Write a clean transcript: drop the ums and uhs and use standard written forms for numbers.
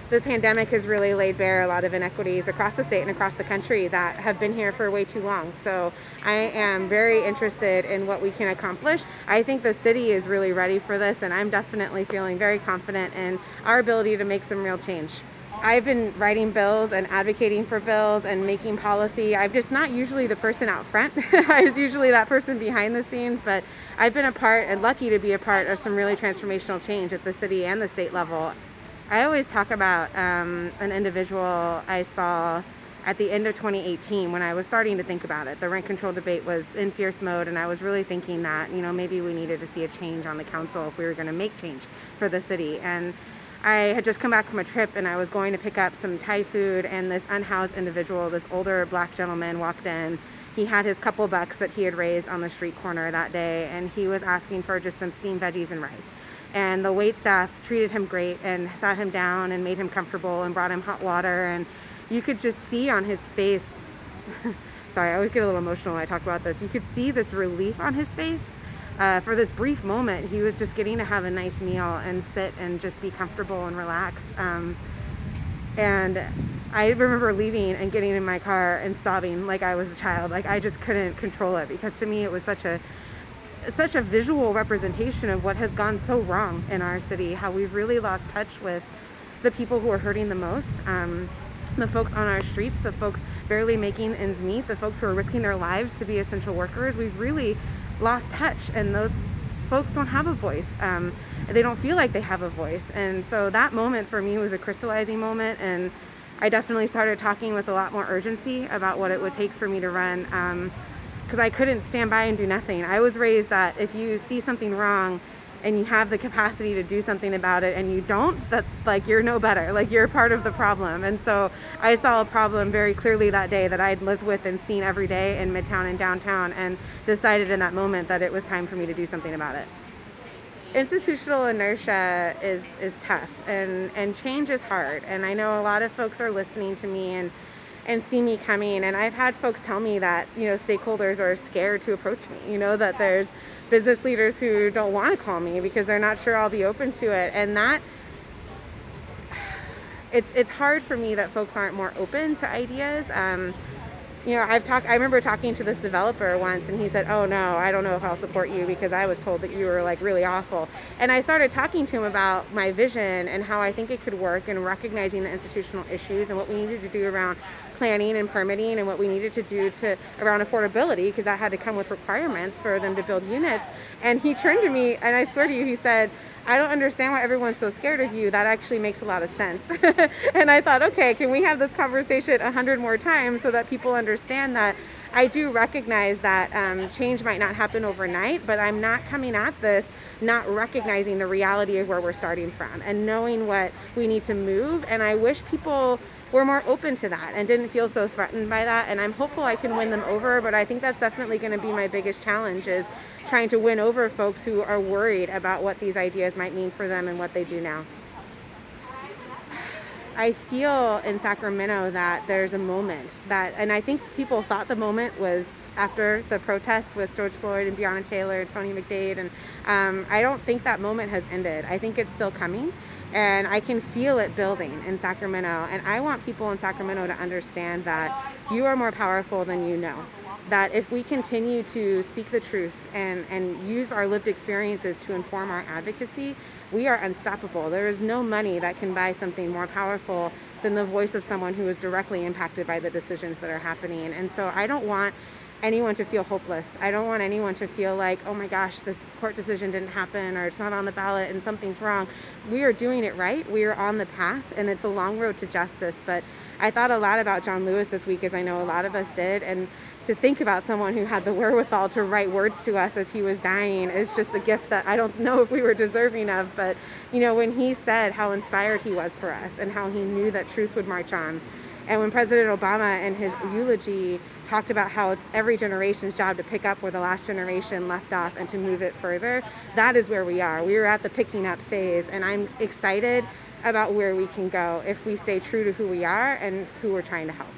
the pandemic has really laid bare a lot of inequities across the state and across the country that have been here for way too long. So I am very interested in what we can accomplish. I think the city is really ready for this, and I'm definitely feeling very confident in our ability to make some real change. I've been writing bills and advocating for bills and making policy. I'm just not usually the person out front. I was usually that person behind the scenes, but I've been a part and lucky to be a part of some really transformational change at the city and the state level. I always talk about an individual I saw at the end of 2018 when I was starting to think about it. The rent control debate was in fierce mode, and I was really thinking that, maybe we needed to see a change on the council if we were going to make change for the city. And I had just come back from a trip, and I was going to pick up some Thai food, and this unhoused individual, this older black gentleman, walked in. He had his couple bucks that he had raised on the street corner that day, and he was asking for just some steamed veggies and rice. And the wait staff treated him great and sat him down and made him comfortable and brought him hot water. And you could just see on his face, sorry, I always get a little emotional when I talk about this. You could see this relief on his face. For this brief moment, he was just getting to have a nice meal and sit and just be comfortable and relax. And I remember leaving and getting in my car and sobbing like I was a child. Like I just couldn't control it, because to me it was such a visual representation of what has gone so wrong in our city, how we've really lost touch with the people who are hurting the most, the folks on our streets, the folks barely making ends meet, the folks who are risking their lives to be essential workers. We've really lost touch, and those folks don't have a voice. They don't feel like they have a voice. And so that moment for me was a crystallizing moment, and I definitely started talking with a lot more urgency about what it would take for me to run, because I couldn't stand by and do nothing. I was raised that if you see something wrong and you have the capacity to do something about it and you don't, that like you're no better, like you're part of the problem. And so I saw a problem very clearly that day that I'd lived with and seen every day in Midtown and downtown, and decided in that moment that it was time for me to do something about it. Institutional inertia is tough, and change is hard. And I know a lot of folks are listening to me and see me coming, and I've had folks tell me that stakeholders are scared to approach me, that there's business leaders who don't want to call me because they're not sure I'll be open to it. And that it's hard for me that folks aren't more open to ideas. I remember talking to this developer once, and he said, "Oh no, I don't know if I'll support you because I was told that you were like really awful." And I started talking to him about my vision and how I think it could work, and recognizing the institutional issues and what we needed to do around planning and permitting, and what we needed to do around affordability, because that had to come with requirements for them to build units. And he turned to me, and I swear to you, he said, "I don't understand why everyone's so scared of you. That actually makes a lot of sense." And I thought, okay, can we have this conversation 100 more times so that people understand that I do recognize that change might not happen overnight, but I'm not coming at this not recognizing the reality of where we're starting from and knowing what we need to move. And I wish people were more open to that and didn't feel so threatened by that. And I'm hopeful I can win them over, but I think that's definitely going to be my biggest challenge, is trying to win over folks who are worried about what these ideas might mean for them and what they do now. I feel in Sacramento that there's a moment and I think people thought the moment was after the protests with George Floyd and Breonna Taylor and Tony McDade, and I don't think that moment has ended. I think it's still coming, and I can feel it building in Sacramento. And I want people in Sacramento to understand that you are more powerful than you know. That if we continue to speak the truth and use our lived experiences to inform our advocacy, we are unstoppable. There is no money that can buy something more powerful than the voice of someone who is directly impacted by the decisions that are happening. And so I don't want anyone to feel hopeless. I don't want anyone to feel like, oh my gosh, this court decision didn't happen, or it's not on the ballot and something's wrong. We are doing it right. We are on the path, and it's a long road to justice. But I thought a lot about John Lewis this week, as I know a lot of us did, and to think about someone who had the wherewithal to write words to us as he was dying is just a gift that I don't know if we were deserving of. But when he said how inspired he was for us and how he knew that truth would march on, and when President Obama in his eulogy talked about how it's every generation's job to pick up where the last generation left off and to move it further, that is where we are. We are at the picking up phase, and I'm excited about where we can go if we stay true to who we are and who we're trying to help.